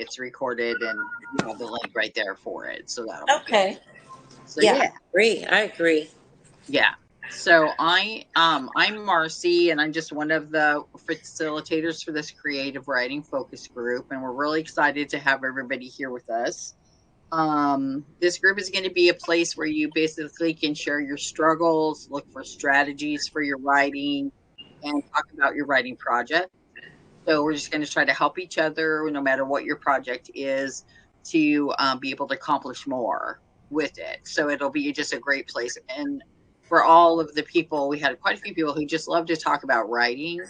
it's recorded and you have the link right there for it. So that'll be Okay. good. So Yeah, I agree. Yeah. So I'm Marcy, and I'm just one of the facilitators for this creative writing focus group, and we're really excited to have everybody here with us. This group is going to be a place where you basically can share your struggles, look for strategies for your writing, and talk about your writing project. So we're just going to try to help each other, no matter what your project is, to be able to accomplish more with it. So it'll be just a great place. And for all of the people, we had quite a few people who just love to talk about writing.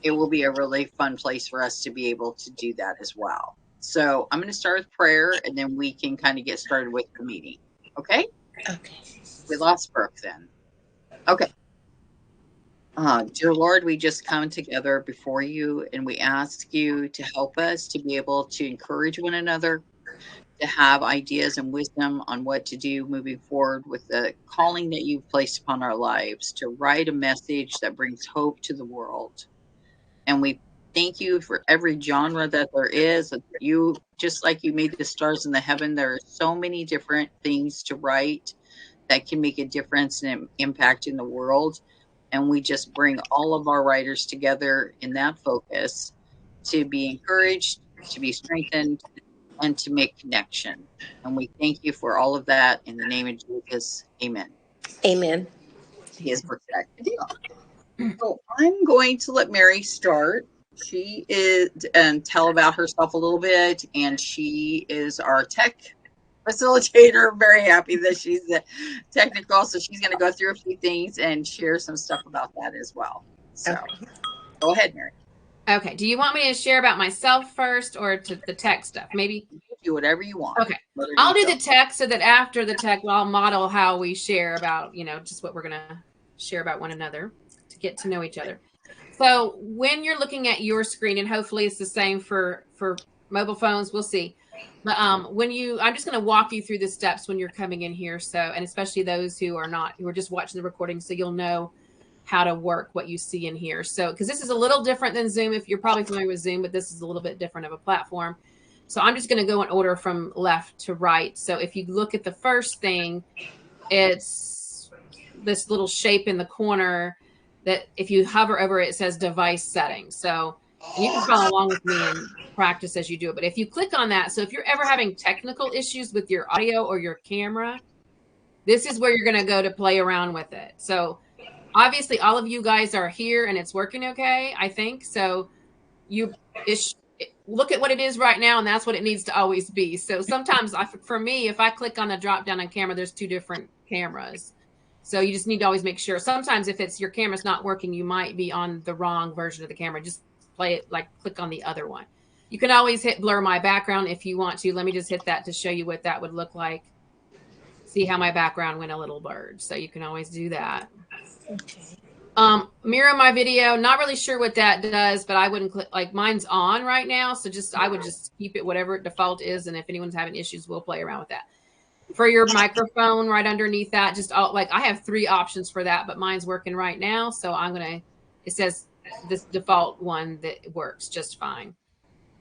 It will be a really fun place for us to be able to do that as well. So I'm going to start with prayer, and then we can kind of get started with the meeting. Okay? Okay. We lost Brooke then. Okay. Dear Lord, we just come together before you and we ask you to help us to be able to encourage one another, to have ideas and wisdom on what to do moving forward with the calling that you've placed upon our lives, to write a message that brings hope to the world. And we thank you for every genre that there is. You, just like you made the stars in the heaven, there are so many different things to write that can make a difference and impact in the world. And we just bring all of our writers together in that focus to be encouraged, to be strengthened, and to make connection. And we thank you for all of that in the name of Jesus. Amen. Amen. He is perfect. So I'm going to let Mary start. She is and tell about herself a little bit, and she is our tech facilitator. I'm very happy that she's technical, so she's going to go through a few things and share some stuff about that as well. So go ahead, Mary. Okay. Do you want me to share about myself first or to the tech stuff? Maybe do whatever you want. Okay. I'll do the tech so that after the tech, I'll model how we share about, just what we're going to share about one another to get to know each other. So when you're looking at your screen, and hopefully it's the same for mobile phones, we'll see. But I'm just going to walk you through the steps when you're coming in here. So, and especially those who are just watching the recording, so you'll know how to work what you see in here. So, because this is a little different than Zoom, if you're probably familiar with Zoom, but this is a little bit different of a platform. So I'm just going to go in order from left to right. So if you look at the first thing, it's this little shape in the corner that if you hover over it, it says device settings. So you can follow along with me and practice as you do it. But if you click on that, so if you're ever having technical issues with your audio or your camera, this is where you're going to go to play around with it. So obviously all of you guys are here and it's working okay, I think. So look at what it is right now, and that's what it needs to always be. So sometimes for me, if I click on the drop down on camera, there's two different cameras. So you just need to always make sure. Sometimes if it's your camera's not working, you might be on the wrong version of the camera. Just play it, like click on the other one. You can always hit blur my background if you want to. Let me just hit that to show you what that would look like. See how my background went a little blurred. So you can always do that. Okay. Mirror my video. Not really sure what that does, but I wouldn't click, like mine's on right now. So I would just keep it whatever default is. And if anyone's having issues, we'll play around with that. For your microphone right underneath that, I have 3 options for that, but mine's working right now. So it says this default one that works just fine.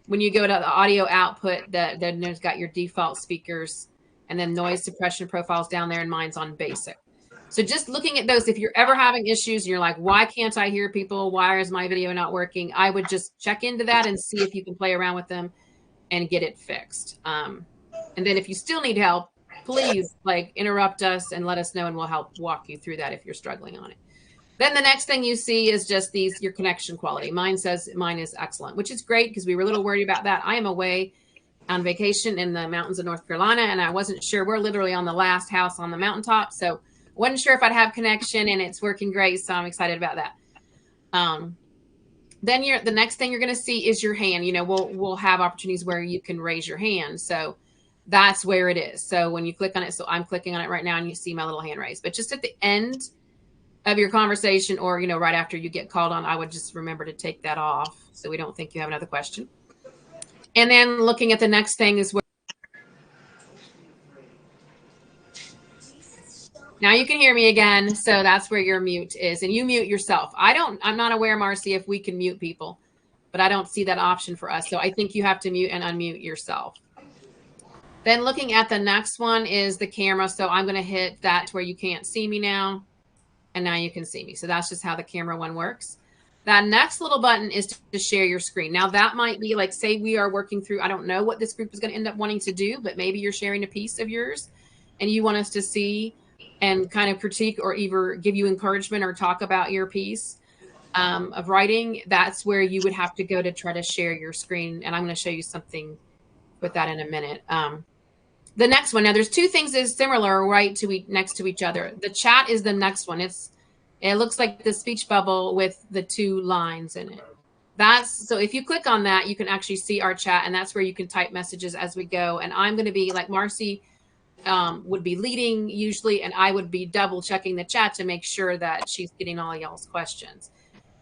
When you go to the audio output, then there's got your default speakers and then noise suppression profiles down there, and mine's on basic. So just looking at those, if you're ever having issues and you're like, why can't I hear people? Why is my video not working? I would just check into that and see if you can play around with them and get it fixed. And then if you still need help, please interrupt us and let us know, and we'll help walk you through that if you're struggling on it. Then the next thing you see is just your connection quality. Mine says mine is excellent, which is great because we were a little worried about that. I am away on vacation in the mountains of North Carolina, and I wasn't sure. We're literally on the last house on the mountaintop, so wasn't sure if I'd have connection, and it's working great, so I'm excited about that. Then the next thing you're going to see is your hand. We'll have opportunities where you can raise your hand, so that's where it is. So when you click on it, so I'm clicking on it right now, and you see my little hand raised. But just at the end of your conversation, or right after you get called on, I would just remember to take that off so we don't think you have another question. And then looking at the next thing is where now you can hear me again. So that's where your mute is, and you mute yourself. I'm not aware, Marcy, if we can mute people. but I don't see that option for us. So I think you have to mute and unmute yourself. Then looking at the next one is the camera. So I'm going to hit that to where you can't see me now. And now you can see me. So that's just how the camera one works. That next little button is to share your screen. Now that might be like, say we are working through, I don't know what this group is going to end up wanting to do, but maybe you're sharing a piece of yours and you want us to see and kind of critique or either give you encouragement or talk about your piece of writing. That's where you would have to go to try to share your screen. And I'm going to show you something with that in a minute. The next one, now there's two things that is similar right to next to each other. The chat is the next one. It looks like the speech bubble with the two lines in it. So if you click on that, you can actually see our chat, and that's where you can type messages as we go. And I'm going to be like Marcy would be leading usually, and I would be double checking the chat to make sure that she's getting all y'all's questions.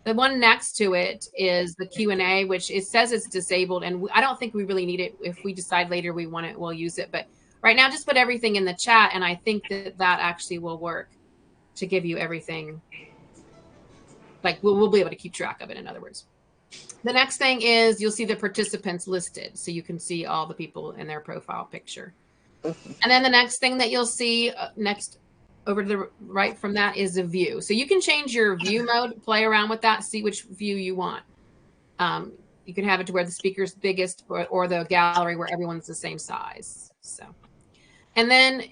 The one next to it is the Q&A, which it says it's disabled, and I don't think we really need it. If we decide later we want it, we'll use it. But right now, just put everything in the chat, and I think that actually will work to give you everything. Like we'll be able to keep track of it, in other words. The next thing is you'll see the participants listed, so you can see all the people in their profile picture. And then the next thing that you'll see next over to the right from that is a view. So you can change your view mode, play around with that, see which view you want. You can have it to where the speaker's biggest or the gallery where everyone's the same size. So, and then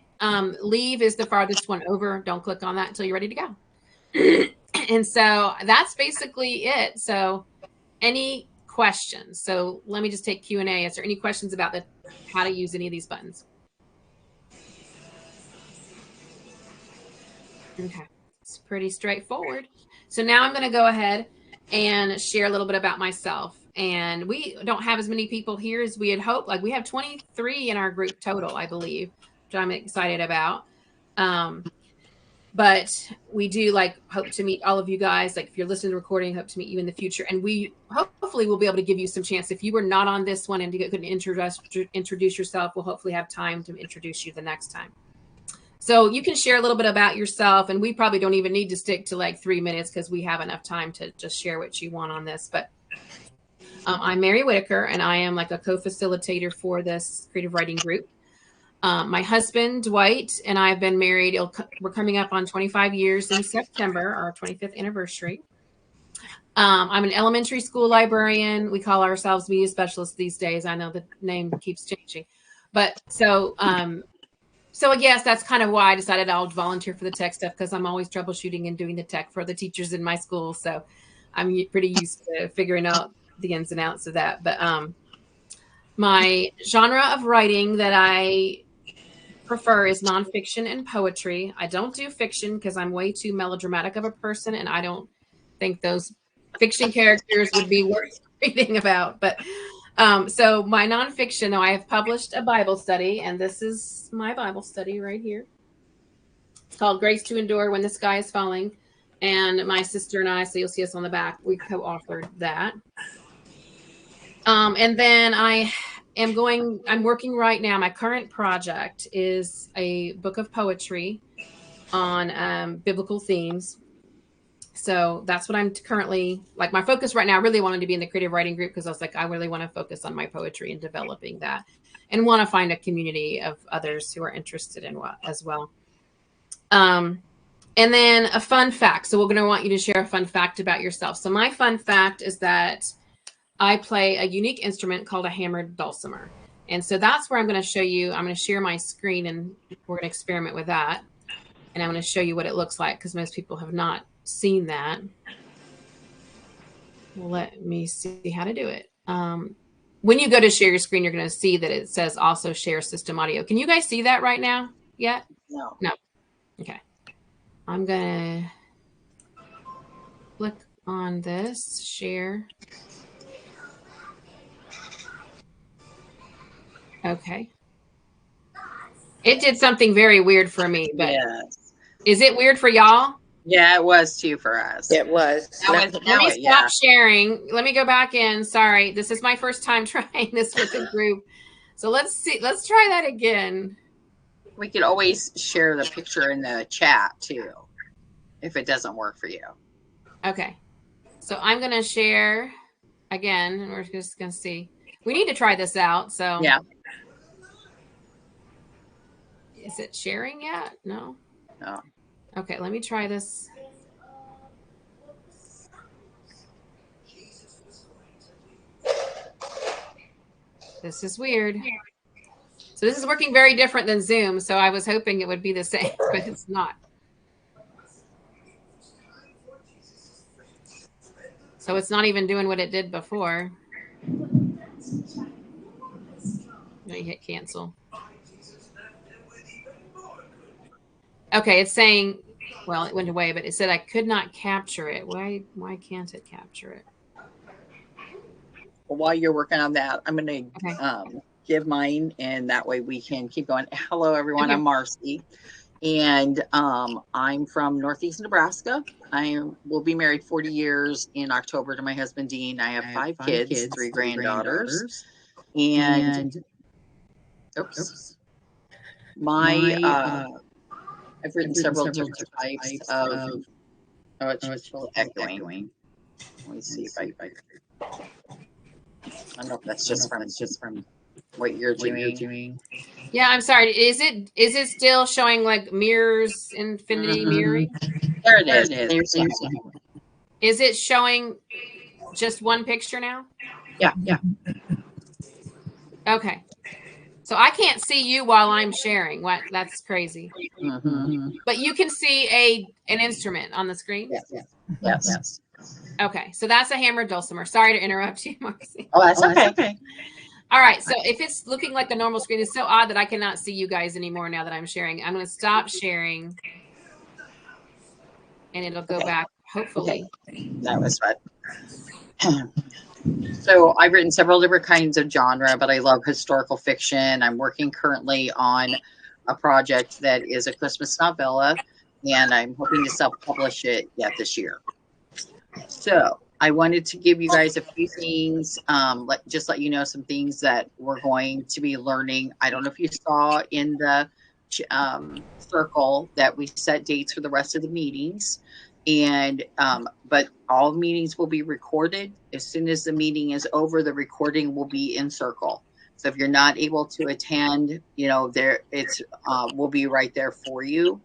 leave is the farthest one over. Don't click on that until you're ready to go. And so that's basically it. So any questions? So let me just take Q&A. Is there any questions about how to use any of these buttons? Okay, it's pretty straightforward. So now I'm going to go ahead and share a little bit about myself. And we don't have as many people here as we had hoped. Like we have 23 in our group total, I believe, which I'm excited about. But we do hope to meet all of you guys. Like if you're listening to the recording, hope to meet you in the future. And we hopefully will be able to give you some chance. If you were not on this one and you couldn't introduce yourself, we'll hopefully have time to introduce you the next time. So you can share a little bit about yourself, and we probably don't even need to stick to like 3 minutes because we have enough time to just share what you want on this. But I'm Mary Whitaker, and I am like a co-facilitator for this creative writing group. My husband, Dwight, and I have been married. We're coming up on 25 years in September, our 25th anniversary. I'm an elementary school librarian. We call ourselves media specialists these days. I know the name keeps changing. But so I guess that's kind of why I decided I'll volunteer for the tech stuff, because I'm always troubleshooting and doing the tech for the teachers in my school. So I'm pretty used to figuring out the ins and outs of that. But my genre of writing that I prefer is nonfiction and poetry. I don't do fiction because I'm way too melodramatic of a person, and I don't think those fiction characters would be worth reading about. But so my nonfiction, though, I have published a Bible study, and this is my Bible study right here. It's called Grace to Endure When the Sky is Falling. And my sister and I, so you'll see us on the back, we co-authored that. And then I'm working right now. My current project is a book of poetry on biblical themes. So that's what I'm currently, like my focus right now, I really wanted to be in the creative writing group because I was like, I really want to focus on my poetry and developing that and want to find a community of others who are interested in as well. And then a fun fact. So we're going to want you to share a fun fact about yourself. So my fun fact is that I play a unique instrument called a hammered dulcimer. And so that's where I'm going to show you, I'm going to share my screen and we're going to experiment with that. And I'm going to show you what it looks like because most people have not seen that. Let me see how to do it. When you go to share your screen, you're going to see that it says also share system audio. Can you guys see that right now yet? No. Okay. I'm going to click on this, share. Okay. It did something very weird for me, but yes. Is it weird for y'all? Yeah, it was too for us. It was. Let me stop sharing. Let me go back in. Sorry. This is my first time trying this with the group. So let's see. Let's try that again. We could always share the picture in the chat too, if it doesn't work for you. Okay. So I'm going to share again, and we're just going to see. We need to try this out. So Yeah. Is it sharing yet? No. No. Okay, let me try this. This is weird. So this is working very different than Zoom. So I was hoping it would be the same, but it's not. So it's not even doing what it did before. Let me hit cancel. Okay, it's saying, well, it went away, but it said I could not capture it. Why can't it capture it? Well, while you're working on that, I'm going to give mine, and that way we can keep going. Hello, everyone. Okay. I'm Marcy, and I'm from Northeast Nebraska. I will be married 40 years in October to my husband, Dean. I have five kids, three granddaughters, and oops. I've written several different types of. Oh, it's still echoing. Let me see if I don't know if that's just from what you're doing. Yeah, I'm sorry. Is it still showing like mirrors, infinity mirroring? There it is. Is it showing just one picture now? Yeah. Okay. So I can't see you while I'm sharing. What? That's crazy. Mm-hmm. But you can see an instrument on the screen? Yes. Okay. So that's a hammered dulcimer. Sorry to interrupt you, Marcy. Oh, that's okay. All right. So if it's looking like a normal screen, it's so odd that I cannot see you guys anymore now that I'm sharing. I'm going to stop sharing. And it'll go back, hopefully. Okay. That was fun. So I've written several different kinds of genre, but I love historical fiction. I'm working currently on a project that is a Christmas novella, and I'm hoping to self-publish it yet this year. So I wanted to give you guys a few things, just let you know some things that we're going to be learning. I don't know if you saw in the circle that we set dates for the rest of the meetings. And but all meetings will be recorded. As soon as the meeting is over, the recording will be in circle. So if you're not able to attend, there it's will be right there for you.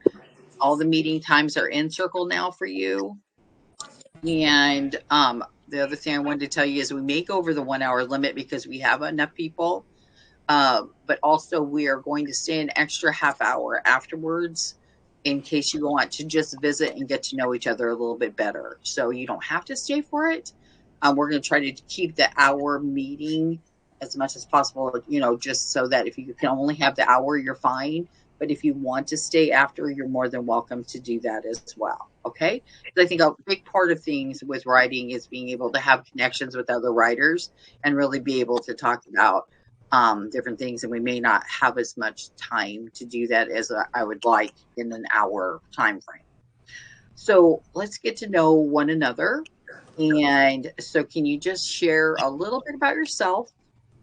All the meeting times are in circle now for you. And the other thing I wanted to tell you is we may go over the 1 hour limit because we have enough people. But also we are going to stay an extra half hour afterwards, in case you want to just visit and get to know each other a little bit better. So you don't have to stay for it. We're going to try to keep the hour meeting as much as possible, just so that if you can only have the hour, you're fine. But if you want to stay after, you're more than welcome to do that as well. Okay. I think a big part of things with writing is being able to have connections with other writers and really be able to talk about different things, and we may not have as much time to do that as I would like in an hour time frame. So let's get to know one another. And so can you just share a little bit about yourself,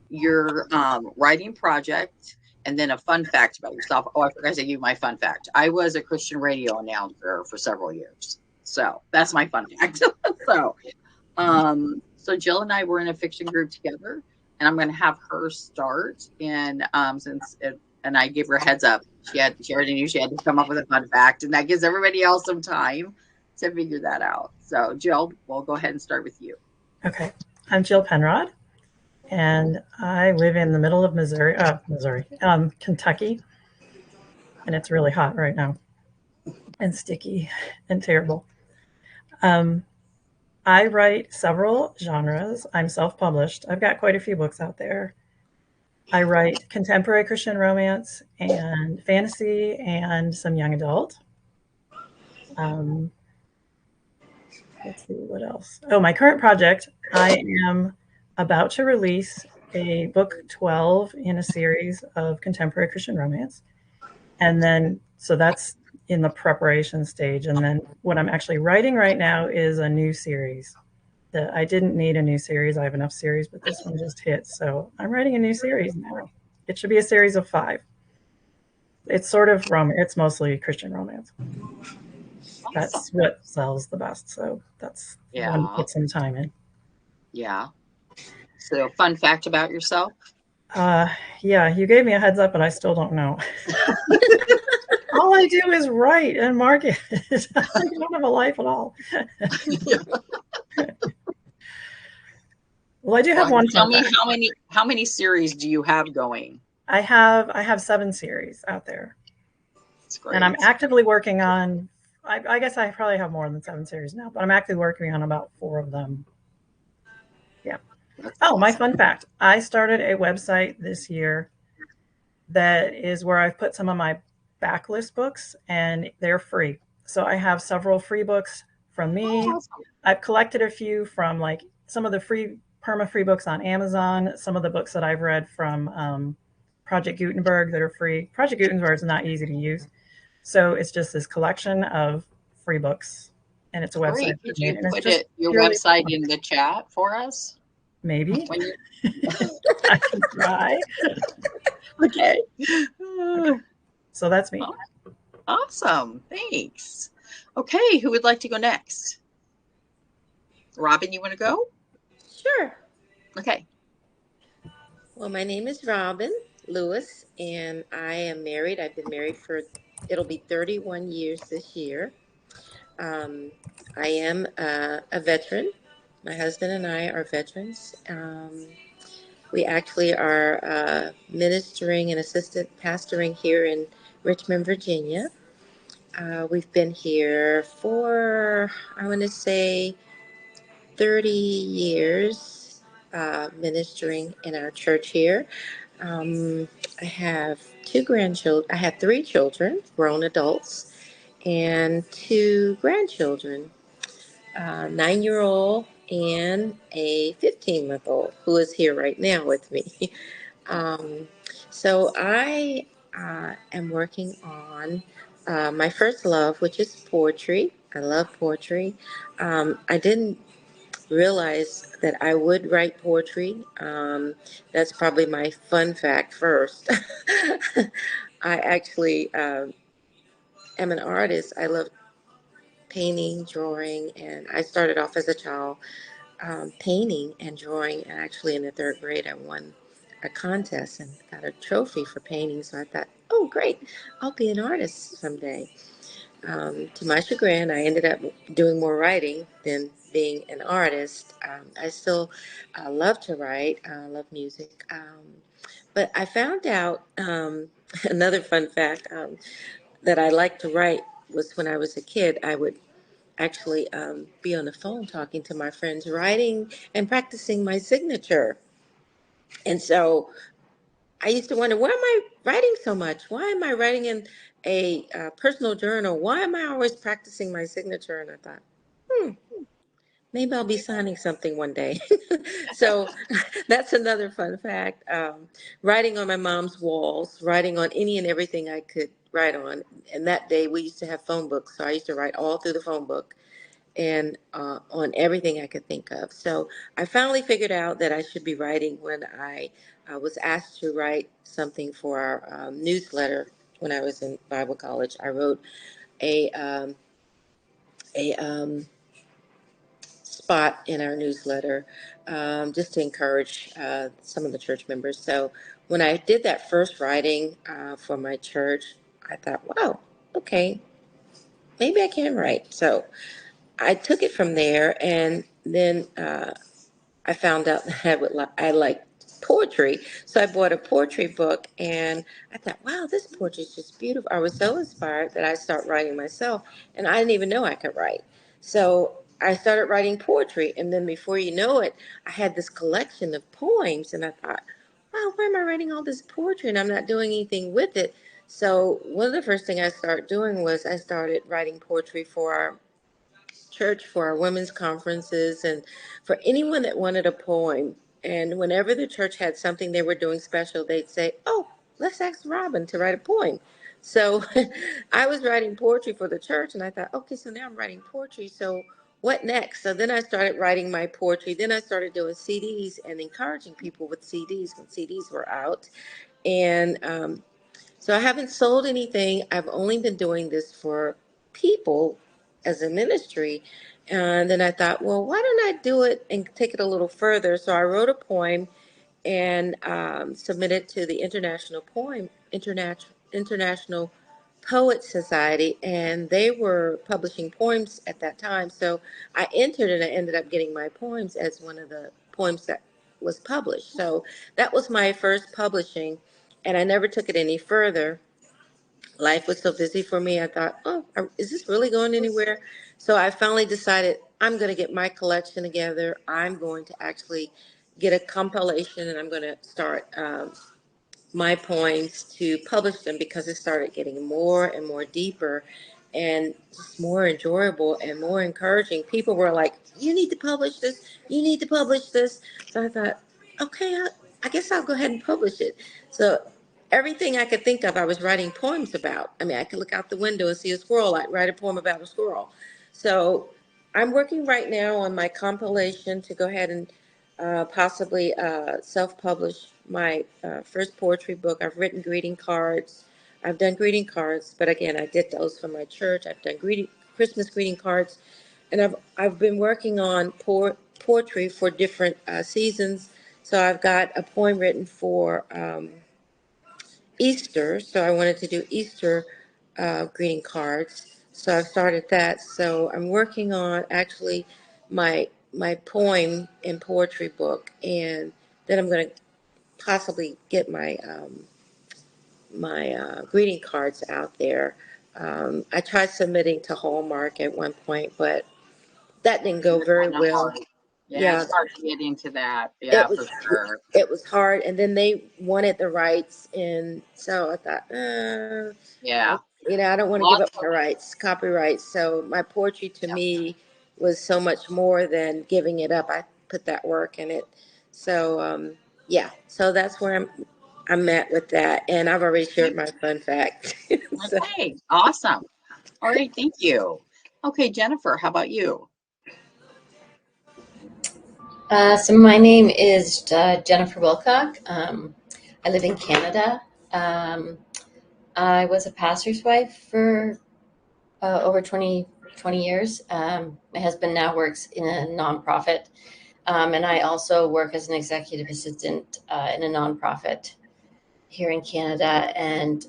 your writing project, and then a fun fact about yourself? Oh, I forgot to give you my fun fact. I was a Christian radio announcer for several years. So that's my fun fact. So Jill and I were in a fiction group together. And I'm going to have her start. And and I gave her a heads up. She already knew she had to come up with a fun fact, and that gives everybody else some time to figure that out. So Jill, we'll go ahead and start with you. Okay. I'm Jill Penrod, and I live in the middle of Kentucky. And it's really hot right now and sticky and terrible. I write several genres. I'm self-published. I've got quite a few books out there. I write contemporary Christian romance and fantasy and some young adult. Let's see, what else? Oh, my current project, I am about to release a book 12 in a series of contemporary Christian romance. And then, so that's in the preparation stage. And then what I'm actually writing right now is a new series. That I didn't need a new series. I have enough series, but this one just hit. So I'm writing a new series now. It should be a series of 5. It's sort of it's mostly Christian romance. Awesome. That's what sells the best. So that's one to put some time in. Yeah. So, fun fact about yourself. Yeah, you gave me a heads up, but I still don't know. All I do is write and market. I don't have a life at all. Well, I do have Well, one tell fun me fact. how many series do you have going? I have 7 series out there, It's and I'm great. actively working on. I guess I probably have more than 7 series now, but I'm actively working on about 4 of them. Yeah. That's Oh, my awesome. fun fact: I started a website this year that is where I've put some of my backlist books, and they're free. So I have several free books from me. Awesome. I've collected a few from like some of the free perma free books on Amazon, some of the books that I've read from Project Gutenberg that are free. Project Gutenberg is not easy to use. So it's just this collection of free books, and it's a website Great. that Could I've made, you and it's put just it your purely website fun. in the chat for us? Maybe When you I can try. okay. Okay, so that's me. Awesome. Thanks. Okay, who would like to go next? Robin, you want to go? Sure. Okay. Well, my name is Robin Lewis, and I am married. I've been married for, it'll be 31 years this year. Um, I am a veteran. My husband and I are veterans. We actually are ministering and assistant pastoring here in Richmond, Virginia. We've been here for, I want to say, 30 years ministering in our church here. I have 2 grandchildren. I have 3 children, grown adults, and 2 grandchildren, a 9-year-old and a 15-month-old who is here right now with me. Um, so I am working on my first love, which is poetry. I love poetry. I didn't realize that I would write poetry. That's probably my fun fact first. I actually am an artist. I love painting, drawing, and I started off as a child painting and drawing. And actually, in the 3rd grade, I won a contest and got a trophy for painting. So I thought, oh, great, I'll be an artist someday. To my chagrin, I ended up doing more writing than being an artist. I still love to write, love music. But I found out another fun fact that I like to write was when I was a kid, I would actually be on the phone talking to my friends, writing and practicing my signature. And so I used to wonder, why am I writing so much? Why am I writing in a personal journal? Why am I always practicing my signature? And I thought, hmm, maybe I'll be signing something one day. So that's another fun fact. Writing on my mom's walls, writing on any and everything I could write on. And that day we used to have phone books. So I used to write all through the phone book and on everything I could think of. So I finally figured out that I should be writing when I was asked to write something for our newsletter when I was in Bible college. I wrote a spot in our newsletter just to encourage some of the church members. So when I did that first writing for my church, I thought, wow, okay, maybe I can write. So I took it from there, and then I found out that I liked poetry. So I bought a poetry book, and I thought, wow, this poetry is just beautiful. I was so inspired that I started writing myself, and I didn't even know I could write. So I started writing poetry, and then before you know it, I had this collection of poems, and I thought, wow, why am I writing all this poetry and I'm not doing anything with it? So one of the first things I started doing was I started writing poetry for our church, for our women's conferences, and for anyone that wanted a poem. And whenever the church had something they were doing special, they'd say, oh, let's ask Robin to write a poem. So I was writing poetry for the church, and I thought, okay, so now I'm writing poetry. So what next? So then I started writing my poetry. Then I started doing CDs and encouraging people with CDs when CDs were out. And so I haven't sold anything. I've only been doing this for people as a ministry. And then I thought, well, why don't I do it and take it a little further? So I wrote a poem and submitted to the International Poet Society, and they were publishing poems at that time. So I entered, and I ended up getting my poems as one of the poems that was published. So that was my first publishing, and I never took it any further. Life was so busy for me. I thought, oh, is this really going anywhere? So I finally decided I'm going to get my collection together. I'm going to actually get a compilation, and I'm going to start my poems to publish them, because it started getting more and more deeper and just more enjoyable and more encouraging. People were like, you need to publish this. You need to publish this. So I thought, okay, I guess I'll go ahead and publish it. So everything I could think of, I was writing poems about. I mean, I could look out the window and see a squirrel. I'd write a poem about a squirrel. So I'm working right now on my compilation to go ahead and possibly self-publish my first poetry book. I've written greeting cards. I've done greeting cards, but again, I did those for my church. I've done Christmas greeting cards, and I've been working on poetry for different seasons. So I've got a poem written for Easter, so I wanted to do Easter greeting cards. So I've started that. So I'm working on actually my poem and poetry book, and then I'm going to possibly get my greeting cards out there. I tried submitting to Hallmark at one point, but that didn't go very Kinda well. hard. Yeah, Yeah, it's hard to get into that. it Yeah, was for sure. it was hard, and then they wanted the rights, and so I thought, Yeah. I don't want to give Lots up my rights, copyrights. So my poetry to of, me was so much more than giving it up. I put that work in it. So yeah, so that's where I'm at with that, and I've already shared my fun fact. So, okay, awesome. All right, thank you. Okay, Jennifer, how about you? So my name is Jennifer Wilcock. I live in Canada. Um, I was a pastor's wife for over 20 years. My husband now works in a nonprofit, and I also work as an executive assistant in a nonprofit here in Canada. And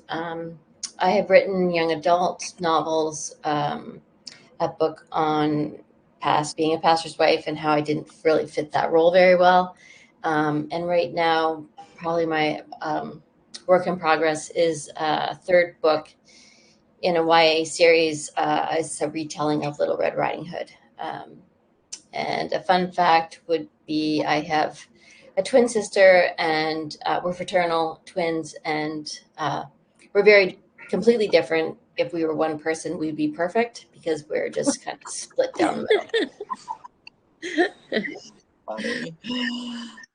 I have written young adult novels, a book on being a pastor's wife and how I didn't really fit that role very well. And right now, probably my work in progress is a third book in a YA series. It's a retelling of Little Red Riding Hood. And a fun fact would be I have a twin sister, and we're fraternal twins, and we're very completely different. If we were one person, we'd be perfect, because we're just kind of split down the middle. Funny.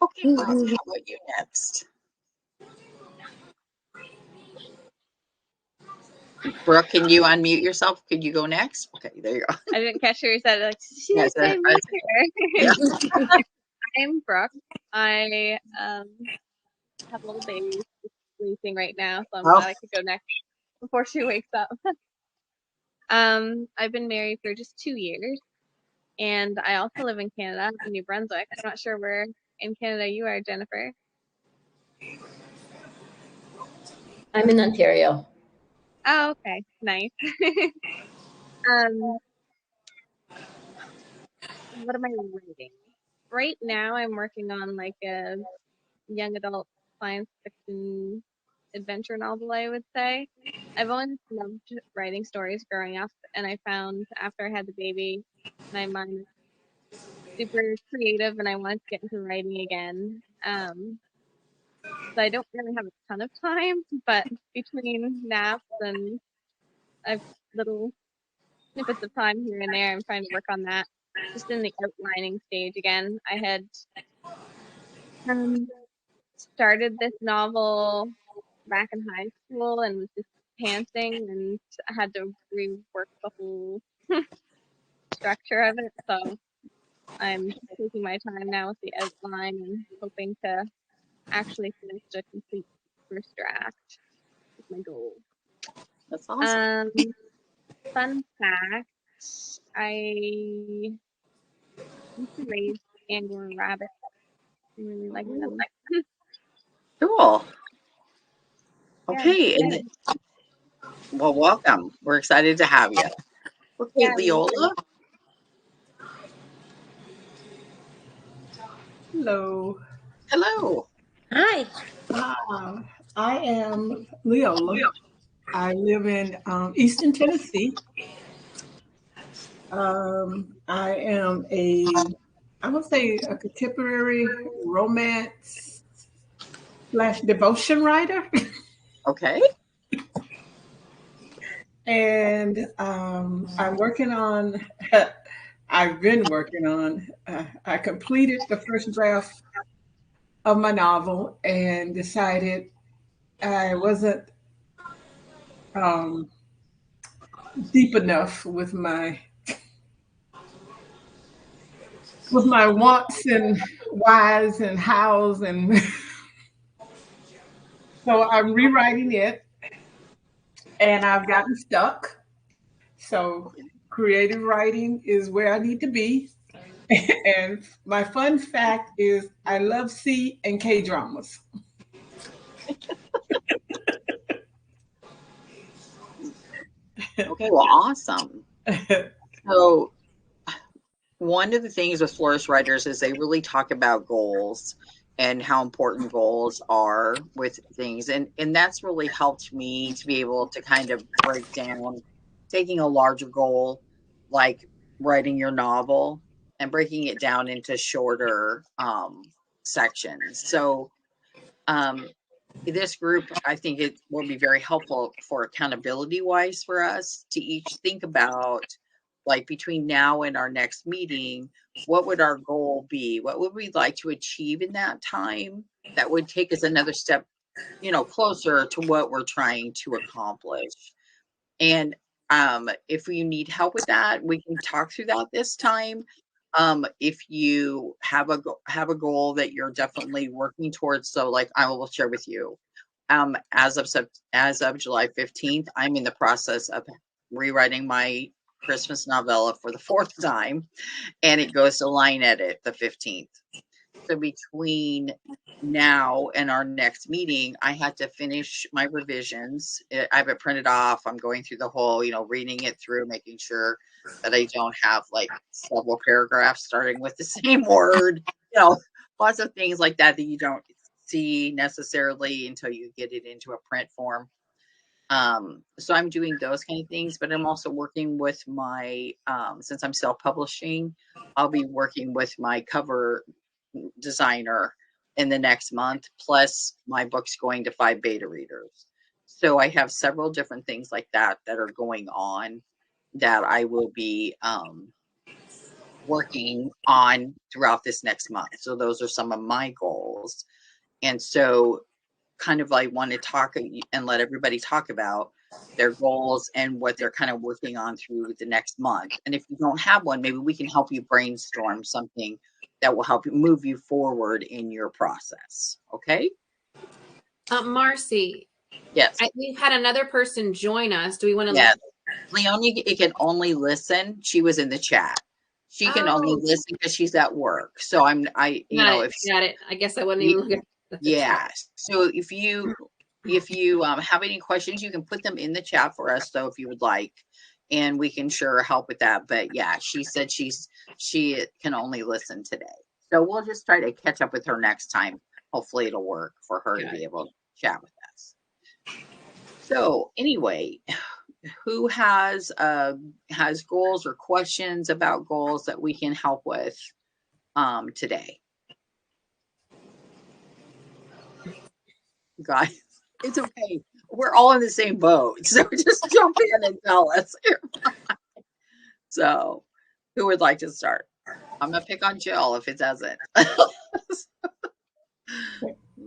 Okay, Brooke, how about you next? Brooke, can you unmute yourself? Could you go next? Okay, there you go. I didn't catch who you said. Like, she Yes, didn't say I- me yeah. here. I'm Brooke. I have a little baby sleeping right now, so I'm Oh, glad I could go next before she wakes up. I've been married for just 2 years, and I also live in Canada, in New Brunswick. I'm not sure where in Canada you are, Jennifer. I'm in Ontario. Oh, okay, nice. um, what am I reading? Right now, I'm working on like a young adult science fiction adventure novel, I would say. I've always loved writing stories growing up, and I found after I had the baby, my mind was super creative, and I wanted to get into writing again. So I don't really have a ton of time, but between naps and a little snippets of time here and there, I'm trying to work on that. Just in the outlining stage again. I had um, started this novel back in high school and was just panting, and I had to rework the whole structure of it. So I'm taking my time now with the outline and hoping to actually finish a complete first draft is my goal. that's awesome. Fun fact, I used to raise Angora rabbits. I really like them. Cool. Yeah, Okay, and good. well, welcome. We're excited to have you. Okay, Yeah, me too. Leola. Hello. Hello. Hi. I am Leola. I live in Eastern Tennessee. I am I would say a contemporary romance / devotion writer. Okay. And I'm working on, I've been working on, I completed the first draft of my novel and decided I wasn't um, deep enough with my wants and whys and hows, and so I'm rewriting it, and I've gotten stuck. So creative writing is where I need to be. And my fun fact is I love C and K dramas. Okay, well, awesome. So one of the things with Flourish Writers is they really talk about goals and how important goals are with things. And that's really helped me to be able to kind of break down taking a larger goal, like writing your novel, and breaking it down into shorter sections. So this group, I think it will be very helpful for accountability wise for us to each think about, like, between now and our next meeting, what would our goal be? What would we like to achieve in that time that would take us another step, closer to what we're trying to accomplish? And if you need help with that, we can talk through that this time. If you have a goal that you're definitely working towards, so like I will share with you, as of July 15th, I'm in the process of rewriting my Christmas novella for the fourth time, and it goes to line edit the 15th. So between now and our next meeting, I had to finish my revisions. I have it printed off. I'm going through the whole, reading it through, making sure that I don't have like several paragraphs starting with the same word, lots of things like that you don't see necessarily until you get it into a print form. So I'm doing those kind of things, but I'm also working with my, since I'm self-publishing, I'll be working with my cover designer in the next month, plus my book's going to 5 beta readers. So I have several different things like that are going on that I will be working on throughout this next month. So those are some of my goals. And so kind of like want to talk and let everybody talk about their goals and what they're kind of working on through the next month. And if you don't have one, maybe we can help you brainstorm something that will help you move you forward in your process. Okay. Marcy. Yes. We've had another person join us. Do we want to? Yes. Leonie, it can only listen. She was in the chat. She can only listen because she's at work. So got it. I guess I wouldn't even look at the chat. So if you have any questions, you can put them in the chat for us, though, if you would like, and we can sure help with that. But yeah, she said she can only listen today. So we'll just try to catch up with her next time. Hopefully it'll work for her to be able to chat with us. So anyway, who has goals or questions about goals that we can help with today? Guys, it's okay. We're all in the same boat. So just jump in and tell us. So who would like to start? I'm going to pick on Jill if it doesn't.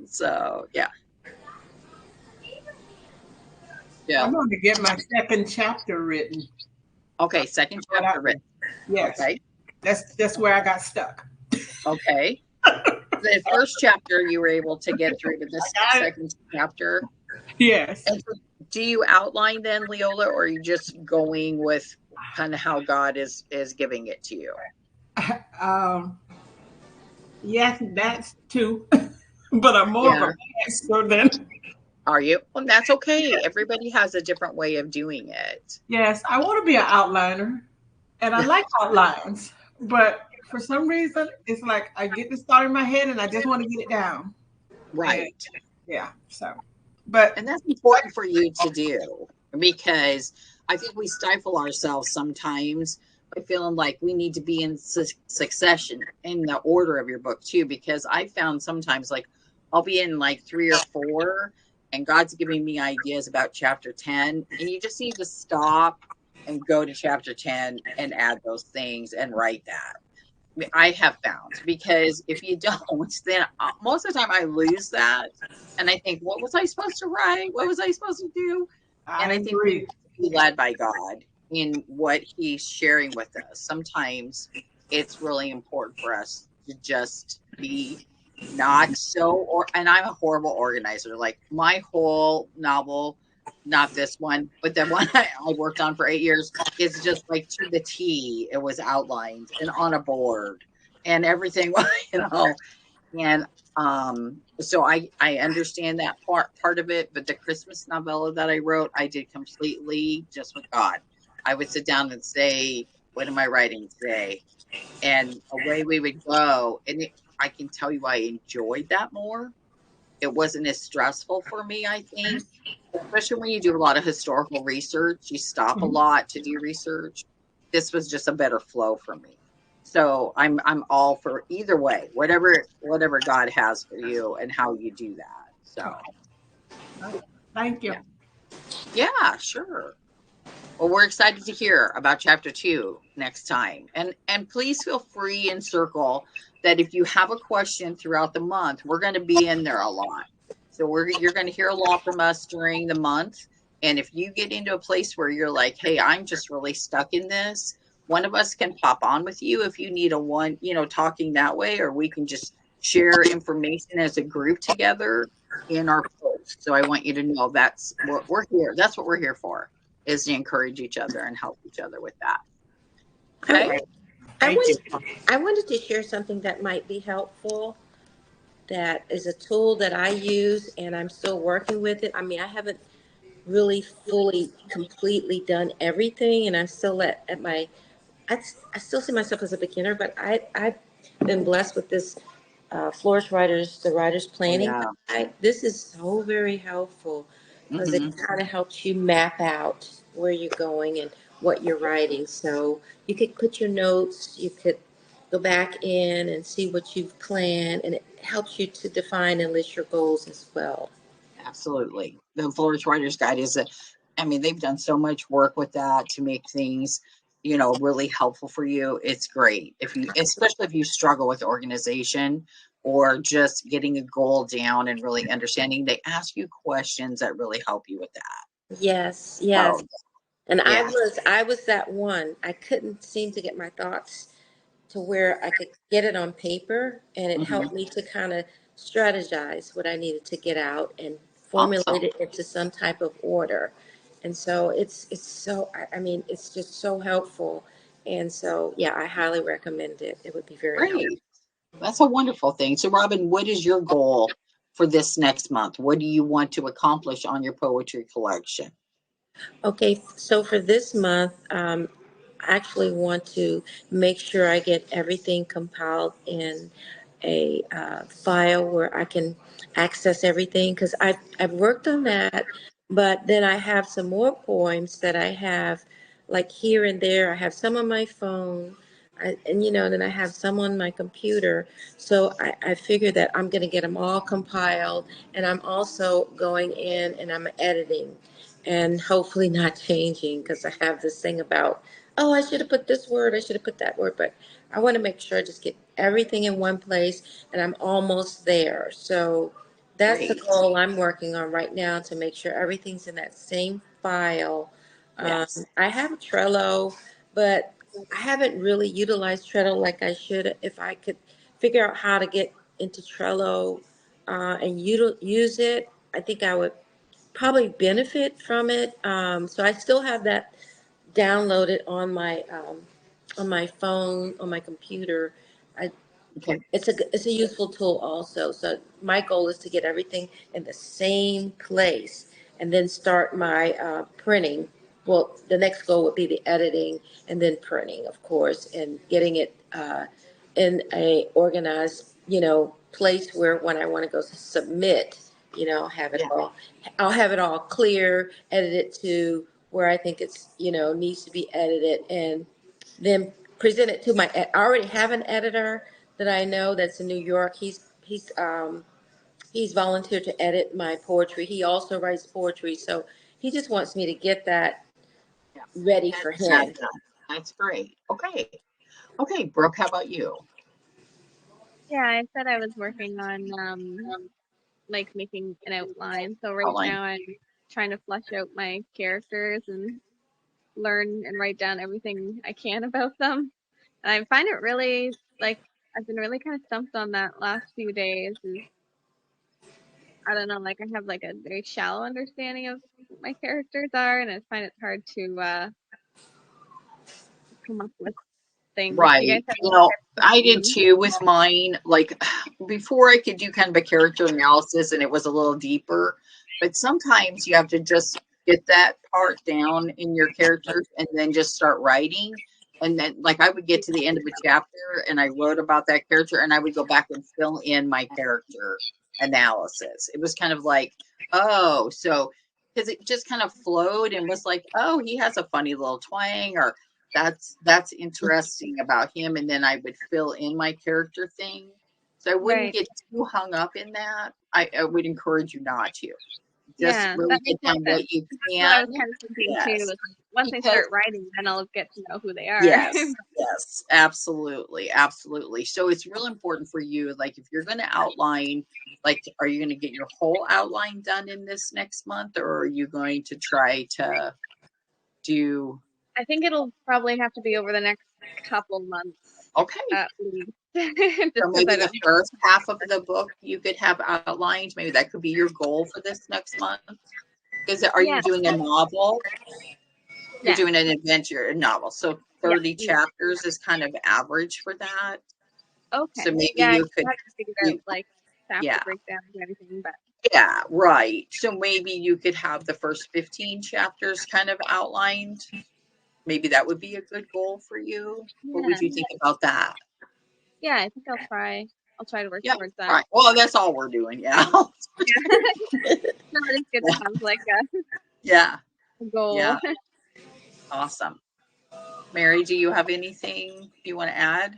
So, yeah. I'm going to get my second chapter written. Okay, second chapter written. Yes. Okay. That's where I got stuck. Okay. The first chapter you were able to get through, but the second chapter. Yes. And so do you outline then, Leola, or are you just going with kind of how God is giving it to you? Yes, that's too. But I'm more of Yeah. a pastor than. Are you? Well, that's okay. Everybody has a different way of doing it. Yes, I want to be an outliner, and I like outlines, but for some reason, it's like I get this thought in my head, and I just want to get it down. And Right. yeah, so, but And that's important for you to do, because I think we stifle ourselves sometimes by feeling like we need to be in succession in the order of your book too. Because I found sometimes, like, I'll be in like 3 or 4 and God's giving me ideas about chapter 10, and you just need to stop and go to chapter 10 and add those things and write that. I have found, because if you don't, then most of the time I lose that, and I think, what was I supposed to write? What was I supposed to do? And I I think we agree. need to be led by God in what He's sharing with us. Sometimes it's really important for us to just be not so, and I'm a horrible organizer. Like, my whole novel, not this one, but the one I worked on for 8 years, is just like to the T. It was outlined and on a board and everything, and so I understand that part of it. But the Christmas novella that I wrote, I did completely just with God. I would sit down and say, what am I writing today? And away we would go. And I can tell you, I enjoyed that more. It wasn't as stressful for me, I think, especially when you do a lot of historical research. You stop a Mhm. lot to do research. This was just a better flow for me. So I'm all for either way, whatever God has for you and how you do that. So Thank you. yeah, yeah, sure. Well, we're excited to hear about chapter 2 next time. And please feel free in Circle that if you have a question throughout the month, we're going to be in there a lot. So you're going to hear a lot from us during the month. And if you get into a place where you're like, hey, I'm just really stuck in this, one of us can pop on with you if you need talking that way, or we can just share information as a group together in our post. So I want you to know that's what we're here. That's what we're here for, is to encourage each other and help each other with that. Okay. Thank you. I wanted to share something that might be helpful. That is a tool that I use, and I'm still working with it. I mean, I haven't really fully, completely done everything, and I'm still at my. I still see myself as a beginner, but I've been blessed with this Flourish Writers, the Writers Oh Planning yeah. Guide. This is so very helpful because it Hmm. kind of helps you map out where you're going and what you're writing. So you could put your notes, you could go back in and see what you've planned, and it helps you to define and list your goals as well. Absolutely. The Flourish Writers Guide I mean, they've done so much work with that to make things, really helpful for you. It's great. Especially if you struggle with organization or just getting a goal down and really understanding, they ask you questions that really help you with that. Yes, yes. So, And I yeah. was I was that one. I couldn't seem to get my thoughts to where I could get it on paper, and it Hmm. helped me to kind of strategize what I needed to get out and formulate Awesome. it into some type of order. And so it's so I mean it's just so helpful. And so yeah, I highly recommend it. It would be very helpful. Great. That's a wonderful thing. So, Robin, what is your goal for this next month? What do you want to accomplish on your poetry collection? Okay, so for this month, I actually want to make sure I get everything compiled in a file where I can access everything because I've worked on that, but then I have some more poems that I have like here and there. I have some on my phone, and then I have some on my computer. So I figure that I'm going to get them all compiled, and I'm also going in and I'm editing and hopefully not changing because I have this thing about, oh, I should have put this word, I should have put that word, but I want to make sure I just get everything in one place and I'm almost there. So that's the Great. goal I'm working on right now to make sure everything's in that same file. Yes. I have Trello, but I haven't really utilized Trello like I should. If I could figure out how to get into Trello and use it, I think I would probably benefit from it. So I still have download it on my phone, on my computer. Okay. It's a useful tool also. So my goal is to get everything in the same place and then start my printing. Well, the next goal would be the editing and then printing, of course, and getting it in a organized, place where when I want to go submit, have it Yeah. all. I'll have it all clear, edited to where I think it's, needs to be edited, and then present it to I already have an editor that I know that's in New York. He's volunteered to edit my poetry. He also writes poetry, so he just wants me to get that Yeah. ready for That's that him. done. That's great. Okay. Okay, Brooke, how about you? Yeah, I said I was working on like making an outline. So right Outline. now I'm trying to flesh out my characters and learn and write down everything I can about them. And I find it really like I've been really kind of stumped on that last few days. Is I don't know, like I have like a very shallow understanding of what my characters are, and I find it hard to come up with things. Do you guys Right. have You any know, tips I did on too with mine. Like before I could do kind of a character analysis and it was a little deeper, but sometimes you have to just get that part down in your characters and then just start writing. And then like I would get to the end of a chapter and I wrote about that character and I would go back and fill in my character analysis. It was kind of like, oh, so because it just kind of flowed and was like, oh, he has a funny little twang, or that's interesting about him, and then I would fill in my character thing. So I wouldn't right? get too hung up in that. I would encourage you not to. Just Yeah, really that get makes more down sense. what you That's what I can. was kind of thinking too. Yes. Is like, once I Because start writing, then I'll get to know who they are. yes, yes, absolutely, absolutely. So it's real important for you, like if you're going to outline, like are you going to get your whole outline done in this next month, or are you going to try to do I think it'll probably have to be over the next couple months okay? at least, just So because maybe I the don't. first half of the book you could have outlined. Maybe that could be your goal for this next month. Are you Yeah, doing a novel? You're yeah, doing an adventure, a novel. So yeah. 30 chapters is kind of average for that. So Okay. maybe Yeah, I you could, have to figure out you, like chapter yeah, breakdowns and everything, but yeah, right. So maybe you could have the first 15 chapters kind of outlined. Maybe that would be a good goal for you. What yeah, would you think about that? yeah. I think I'll try. I'll try to work Yeah. towards All that. right. Well, that's all we're doing. Yeah. Yeah. No, it's good to have like Yeah. a goal. Yeah. Awesome. Mary, do you have anything you want to add?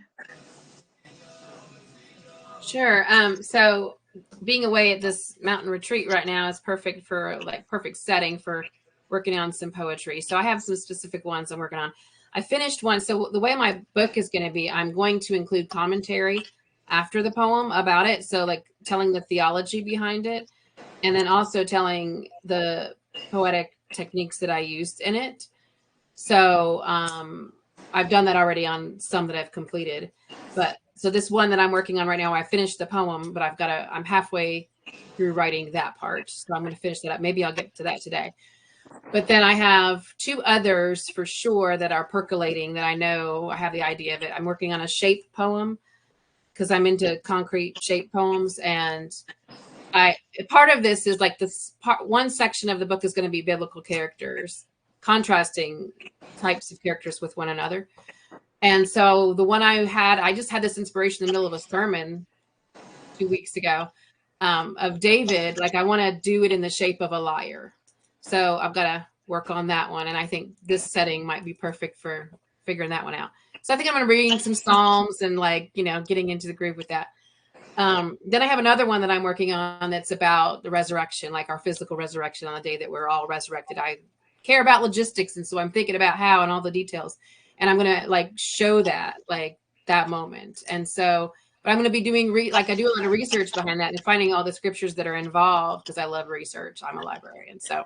Sure. So being away at this mountain retreat right now is perfect for perfect setting for working on some poetry. So I have some specific ones I'm working on. I finished one. So the way my book is going to be, I'm going to include commentary after the poem about it. So like telling the theology behind it, and then also telling the poetic techniques that I used in it. So I've done that already on some that I've completed. But so this one that I'm working on right now, I finished the poem, but I'm halfway through writing that part. So I'm going to finish that up. Maybe I'll get to that today. But then I have two others for sure that are percolating that I know I have the idea of it. I'm working on a shape poem because I'm into concrete shape poems. And part of this is like this part, one section of the book is going to be biblical characters, contrasting types of characters with one another. And so the one I just had this inspiration in the middle of a sermon 2 weeks ago of David. Like I want to do it in the shape of a liar. So I've got to work on that one. And I think this setting might be perfect for figuring that one out. So I think I'm going to be reading some Psalms and getting into the groove with that. Then I have another one that I'm working on that's about the resurrection, like our physical resurrection on the day that we're all resurrected. I care about logistics. And so I'm thinking about how and all the details. And I'm going to show that, that moment. And so, but I'm going to be doing, I do a lot of research behind that and finding all the scriptures that are involved because I love research. I'm a librarian. So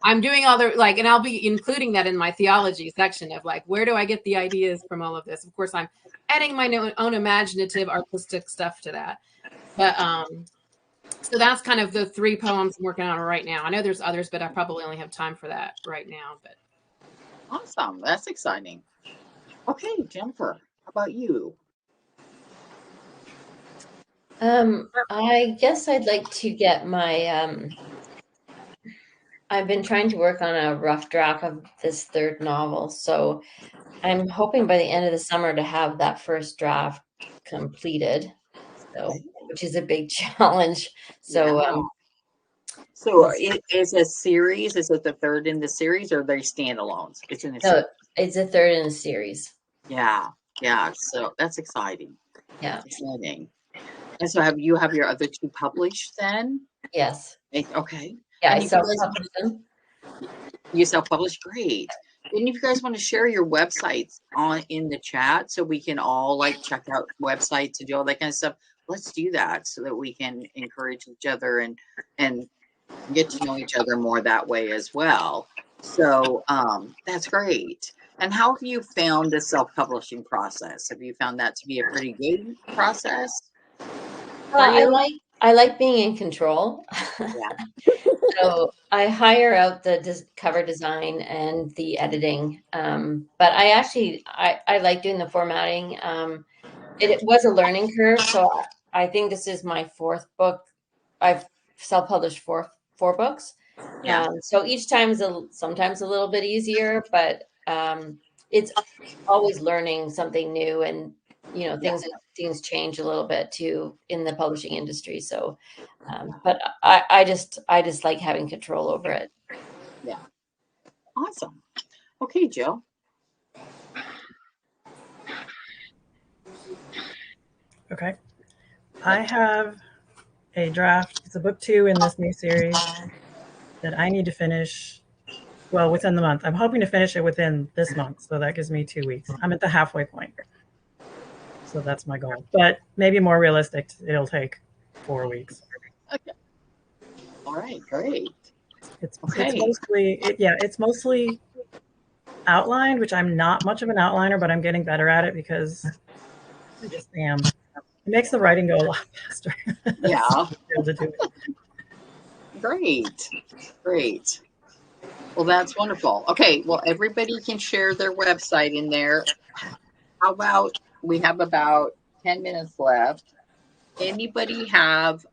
I'm doing all the, and I'll be including that in my theology section of where do I get the ideas from all of this? Of course, I'm adding my own imaginative artistic stuff to that. But so that's kind of the three poems I'm working on right now. I know there's others, but I probably only have time for that right now. But Awesome. That's exciting. Okay, Jennifer, how about you? I guess I'd like to get my I've been trying to work on a rough draft of this third novel, so I'm hoping by the end of the summer to have that first draft completed. So, which is a big challenge. So, Yeah. So is a series, is it the third in the series or are they standalones? It's in a no, series. it's a third in a series. Yeah. Yeah. So that's exciting. Yeah. Exciting. And so have you have your other two published then? Yes. Okay. Yeah, And I if you guys self-published them. you self-published, great. And if you guys want to share your websites on in the chat so we can all like check out websites and do all that kind of stuff, let's do that so that we can encourage each other and get to know each other more that way as well. So that's great. And how have you found the self-publishing process? Have you found that to be a pretty good process for you? I like being in control. Yeah. So I hire out the cover design and the editing. But I actually I like doing the formatting. It was a learning curve. So I think this is my fourth book. I've self-published four books. Yeah. So each time is sometimes a little bit easier, but it's always learning something new, and Yeah. things change a little bit too in the publishing industry. So, but I just like having control over it. Yeah. Awesome. Okay, Jill. Okay. I have a draft. It's a book 2 in this new series that I need to finish. Well, within the month. I'm hoping to finish it within this month. So that gives me 2 weeks. I'm at the halfway point. So that's my goal. But maybe more realistic, it'll take 4 weeks. Okay. All right, great. It's Okay. it's mostly outlined, which I'm not much of an outliner, but I'm getting better at it because I just am. It makes the writing go a lot faster. Yeah. So able to do it. Great. Great. Well, that's wonderful. Okay, well, everybody can share their website in there. How about we have about 10 minutes left? Anybody have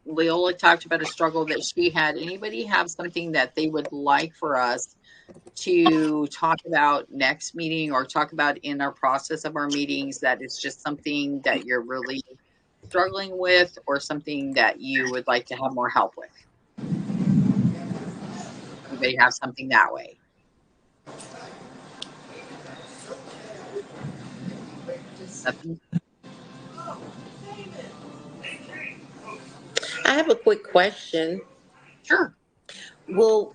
Leola talked about a struggle that she had. Anybody have something that they would like for us to talk about next meeting or talk about in our process of our meetings that is just something that you're really struggling with or something that you would like to have more help with? Anybody have something that way? Nothing? I have a quick question. Sure. Will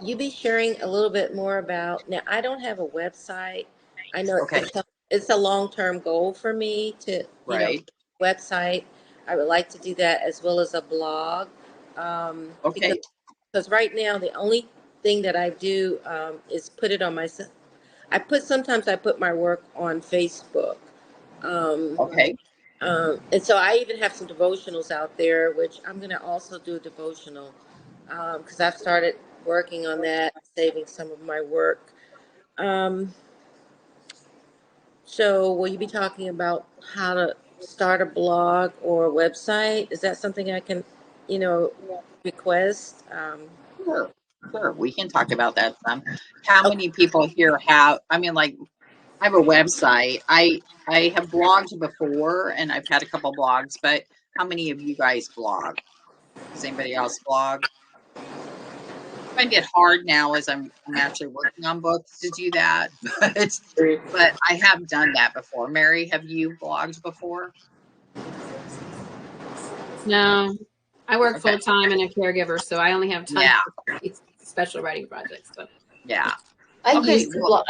you be sharing a little bit more about now? I don't have a website. I know Okay. it's a long-term goal for me to, Right. website. I would like to do that as well as a blog. Okay. Because right now the only thing that I do is put it on my. Sometimes I put my work on Facebook. Um, Okay. and so I even have some devotionals out there, which I'm going to also do a devotional because I've started working on that, saving some of my work. Um, so will you be talking about how to start a blog or a website? Is that something I can, you know, request? Sure. Sure. We can talk about that some. How many people here have, I mean, like, I have a website. I have blogged before and I've had a couple blogs, but how many of you guys blog? Does anybody else blog? I find it hard now as I'm actually working on books to do that, but I have done that before. Mary, have you blogged before? No, I work Okay. full time and a caregiver, so I only have time Yeah. for special writing projects. So. Yeah. I Okay, used to blog.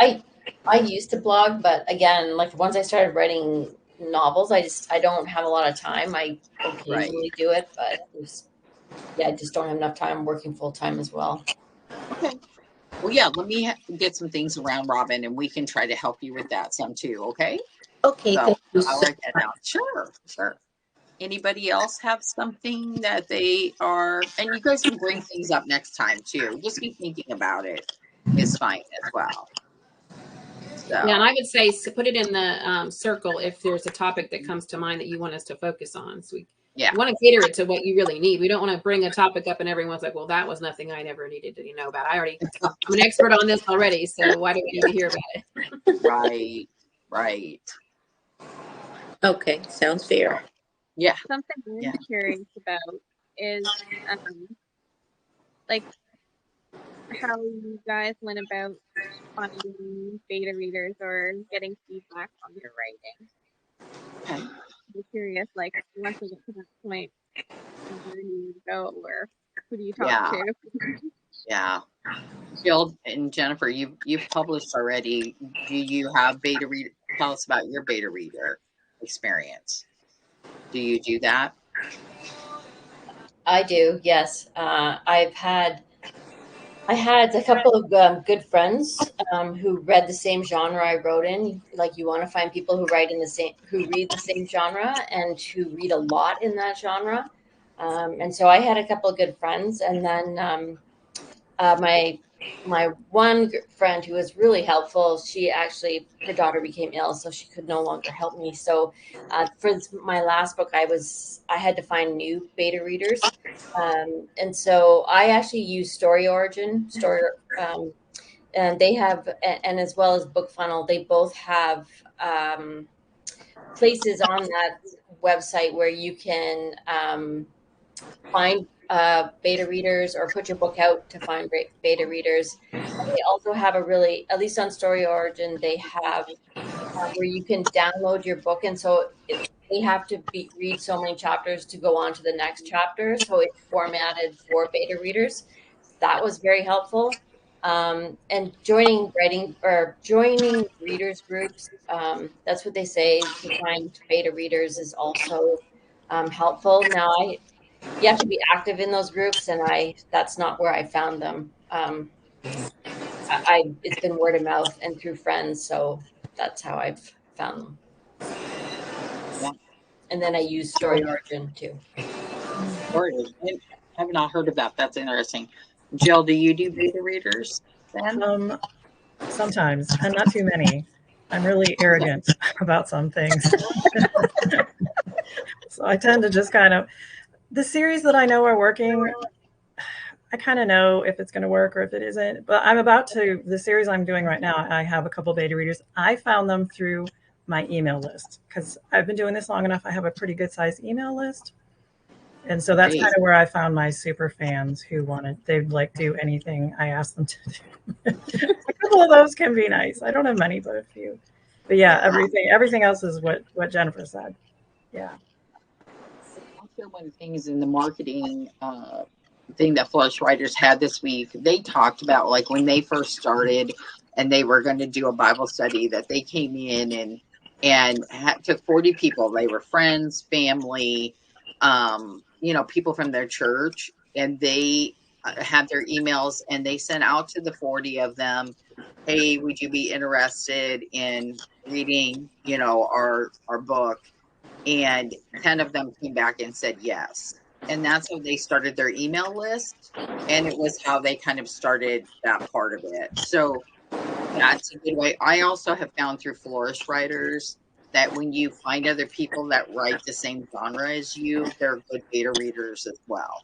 I used to blog, but again, like once I started writing novels, I don't have a lot of time. I occasionally do it, but I just don't have enough time working full time as well. Okay. Well, yeah, let me get some things around Robin and we can try to help you with that some too. Okay. Okay, So thank you I'll so write that down. Sure. Sure. Anybody else have something that they are, and you guys can bring things up next time too. Just be thinking about it. is fine as well. So, Yeah, and I would say put it in the circle if there's a topic that comes to mind that you want us to focus on. So we want to cater it to what you really need. We don't want to bring a topic up and everyone's like, well, that was nothing I never needed to know about. I'm an expert on this already, so why do we need to hear about it? Right. Okay, sounds fair. Yeah. Something I'm curious about is like how you guys went about finding beta readers or getting feedback on your writing. Okay. I'm curious, like once we get to that point, where do you go or who do you talk to? Yeah. Jill and Jennifer, you've published already. Do you have beta reader? Tell us about your beta reader experience. Do you do that? I do, yes. I had a couple of good friends who read the same genre I wrote in. Like, you want to find people who read the same genre and who read a lot in that genre. And so I had a couple of good friends, and then my one friend who was really helpful, her daughter became ill, so she could no longer help me. So for my last book, I had to find new beta readers. And so I actually use StoryOrigin, and they have, and as well as BookFunnel, they both have places on that website where you can find beta readers or put your book out to find beta readers. And they also have at least on StoryOrigin, they have where you can download your book, and so they have to read so many chapters to go on to the next chapter. So it's formatted for beta readers. That was very helpful. And joining readers groups, that's what they say, to find beta readers is also helpful. Now, you have to be active in those groups, and that's not where I found them. It's been word of mouth and through friends, so that's how I've found them. And then I use StoryOrigin too. I have not heard of that. That's interesting. Jill, do you do beta readers then? Sometimes, and not too many. I'm really arrogant about some things. So I tend to just the series that I know are working, I kind of know if it's going to work or if it isn't. But the series I'm doing right now, I have a couple beta readers. I found them through my email list because I've been doing this long enough. I have a pretty good sized email list. And so that's kind of where I found my super fans who they'd do anything I asked them to do. A couple of those can be nice. I don't have many, but a few. But yeah, everything else is what Jennifer said. Yeah. Also, one of the things in the marketing thing that Flourish Writers had this week, they talked about when they first started and they were going to do a Bible study, that they came in and took 40 people. They were friends, family, people from their church, and they had their emails, and they sent out to the 40 of them, hey, would you be interested in reading, our book? And 10 of them came back and said yes. And that's how they started their email list. And it was how they kind of started that part of it. So that's a good way. I also have found through Flourish Writers that when you find other people that write the same genre as you, they're good beta readers as well.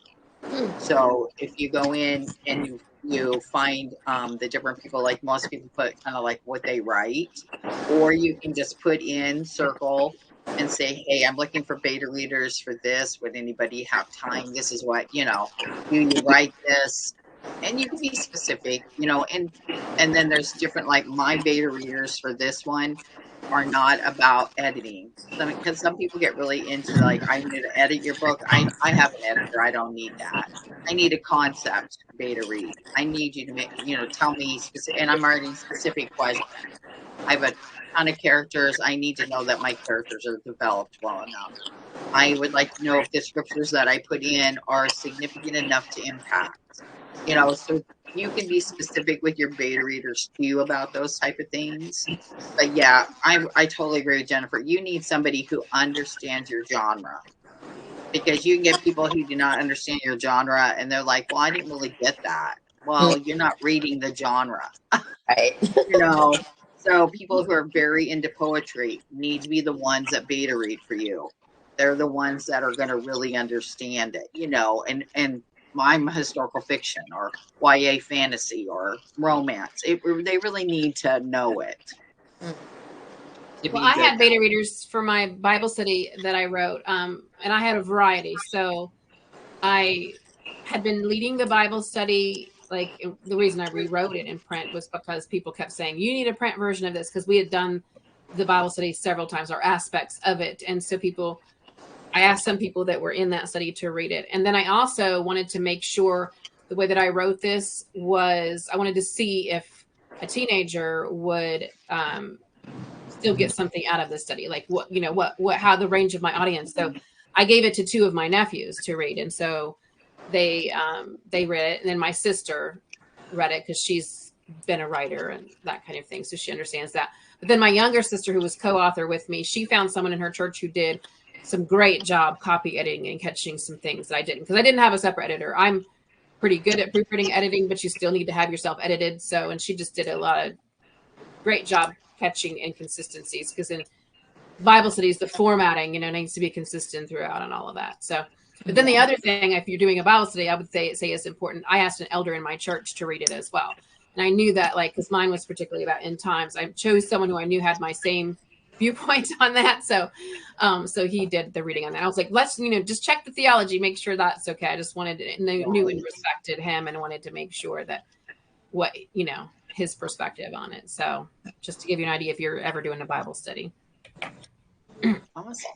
So if you go in and you find the different people, like most people put kind of what they write, or you can just put in circle and say, hey, I'm looking for beta readers for this. Would anybody have time? This is what, do you write this? And you can be specific, and then there's different, my beta readers for this one are not about editing. Because some people get really into I need to edit your book. I have an editor. I don't need that. I need a concept beta read. I need you to make, tell me specific, and I'm writing specific questions. I have a ton of characters. I need to know that my characters are developed well enough. I would like to know if the scriptures that I put in are significant enough to impact. So you can be specific with your beta readers too about those type of things. But yeah, I totally agree with Jennifer. You need somebody who understands your genre, because you can get people who do not understand your genre and they're like, well, I didn't really get that. Well, you're not reading the genre. Right. You know, so people who are very into poetry need to be the ones that beta read for you. They're the ones that are going to really understand it, you know, and I'm historical fiction or YA fantasy or romance. They really need to know it. Well, I had beta readers for my Bible study that I wrote, and I had a variety. So I had been leading the Bible study. Like, the reason I rewrote it in print was because people kept saying, you need a print version of this, because we had done the Bible study several times, or aspects of it. And so I asked some people that were in that study to read it. And then I also wanted to make sure the way that I wrote this was, I wanted to see if a teenager would still get something out of the study, like how the range of my audience. So I gave it to two of my nephews to read, and so they read it, and then my sister read it because she's been a writer and that kind of thing, so she understands that. But then my younger sister, who was co-author with me, she found someone in her church who did some great job copy editing and catching some things that I didn't, because I didn't have a separate editor. I'm pretty good at proofreading editing, but you still need to have yourself edited. So, and she just did a lot of great job catching inconsistencies, because in Bible studies, the formatting, needs to be consistent throughout and all of that. So, but then the other thing, if you're doing a Bible study, I would say is important. I asked an elder in my church to read it as well. And I knew that, because mine was particularly about end times, I chose someone who I knew had my same viewpoint on that. So, so he did the reading on that. I was like, let's, just check the theology, make sure that's okay. I just wanted to knew and respected him, and wanted to make sure that his perspective on it. So just to give you an idea, if you're ever doing a Bible study. Awesome.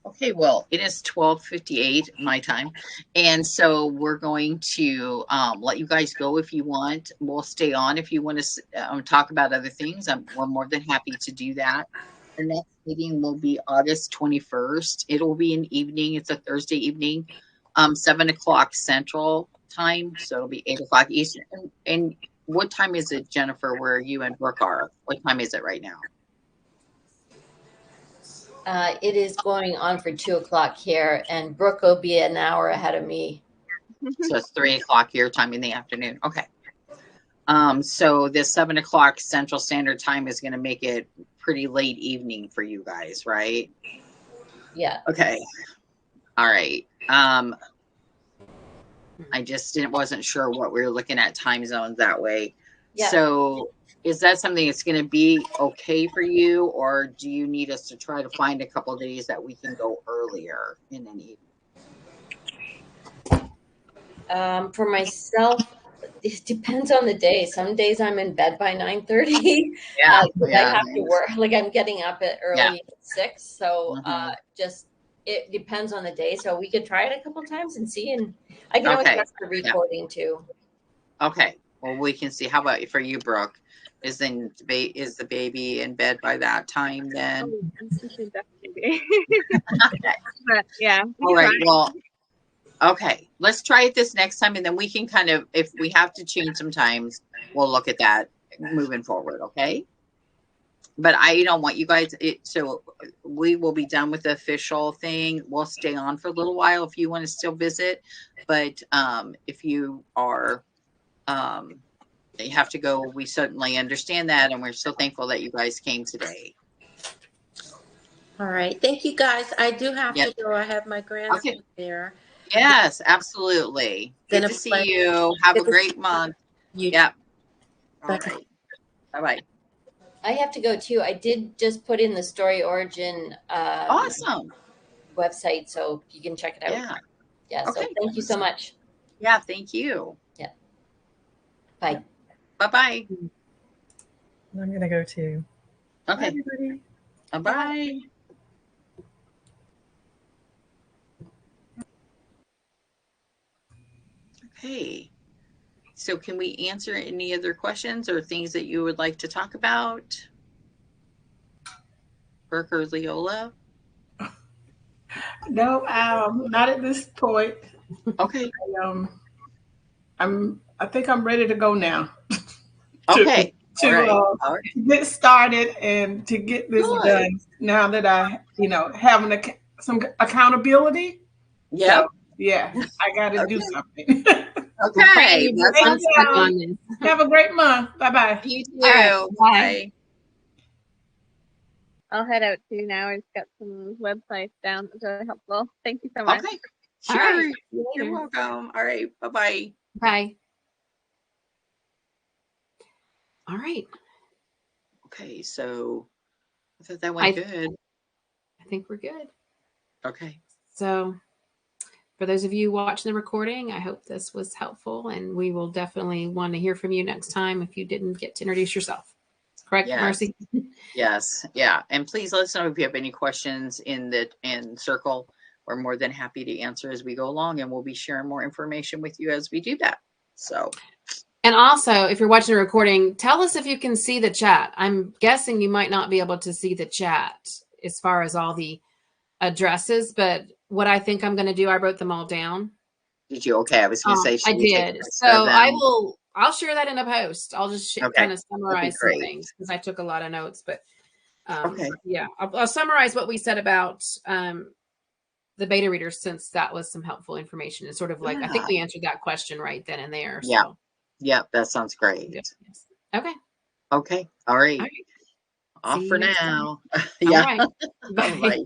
Okay, well, it is 12:58 my time, and so we're going to let you guys go if you want. We'll stay on if you want to talk about other things. We're more than happy to do that. The next meeting will be August 21st. It will be an evening. It's a Thursday evening, 7 o'clock Central Time, so it'll be 8 o'clock Eastern. And what time is it, Jennifer, where you and Brooke are? What time is it right now? It is going on for 2 o'clock here, and Brooke will be an hour ahead of me. So it's 3 o'clock your time in the afternoon. Okay. So this 7 o'clock Central Standard Time is going to make it pretty late evening for you guys, right? Yeah. Okay. All right. I just wasn't sure what we were looking at time zones that way. Yeah. So is that something that's going to be okay for you, or do you need us to try to find a couple of days that we can go earlier in an evening? For myself, it depends on the day. Some days I'm in bed by 9:30. Yeah, I have to work. Like, I'm getting up at early at 6. So just it depends on the day. So we could try it a couple of times and see. And I can always watch the recording too. Okay. Well, we can see. How about for you, Brooke? Is the baby in bed by that time then? Oh, should definitely be. But yeah. All right. Well, okay. Let's try it this next time, and then we can kind of, if we have to change sometimes, we'll look at that moving forward. Okay. But I don't want you guys. So we will be done with the official thing. We'll stay on for a little while if you want to still visit, but if you are, you have to go. We certainly understand that, and we're so thankful that you guys came today. All right. Thank you, guys. I do have to go. I have my grandson there. Yes, absolutely. Good to see you. Have a great month. Yep. All right. Bye-bye. I have to go too. I did just put in the Story Origin awesome website, so you can check it out. Yeah. Okay. So thank you so much. Yeah, thank you. Yeah. Bye. Bye-bye. I'm going to go too. Okay. Bye, everybody. Bye-bye. Okay. So can we answer any other questions or things that you would like to talk about? Brooke or Leola? No, not at this point. Okay. I think I'm ready to go now. Okay. To get started and to get this done now that I, have some accountability. Yeah. So, yeah, I got to do something. Okay. We're That's on you. on this. Have a great month. Bye-bye. you too. All right, bye. Bye. I'll head out too now. I've got some websites down. That's really helpful. Thank you so much. Okay. All Sure. right. See you You're later. welcome. All right. Bye-bye. Bye. All right. Okay. So I thought that went good. I think we're good. Okay. So for those of you watching the recording, I hope this was helpful, and we will definitely want to hear from you next time if you didn't get to introduce yourself. Correct, Yes. Marcy? Yes. Yeah. And please let us know if you have any questions in Circle. We're more than happy to answer as we go along, and we'll be sharing more information with you as we do that. So. And also, if you're watching the recording, tell us if you can see the chat. I'm guessing you might not be able to see the chat as far as all the addresses, but what I think I'm going to do, I wrote them all down. Did you? Okay. I was going to say, I did. So I'll share that in a post. I'll just kind of summarize some things because I took a lot of notes, but okay. Yeah, I'll summarize what we said about the beta readers, since that was some helpful information. It's sort of like, I think we answered that question right then and there. Yeah. So. Yeah. That sounds great. Yes. Okay. Okay. All right. All right. Off for now. Yeah. All right. Bye.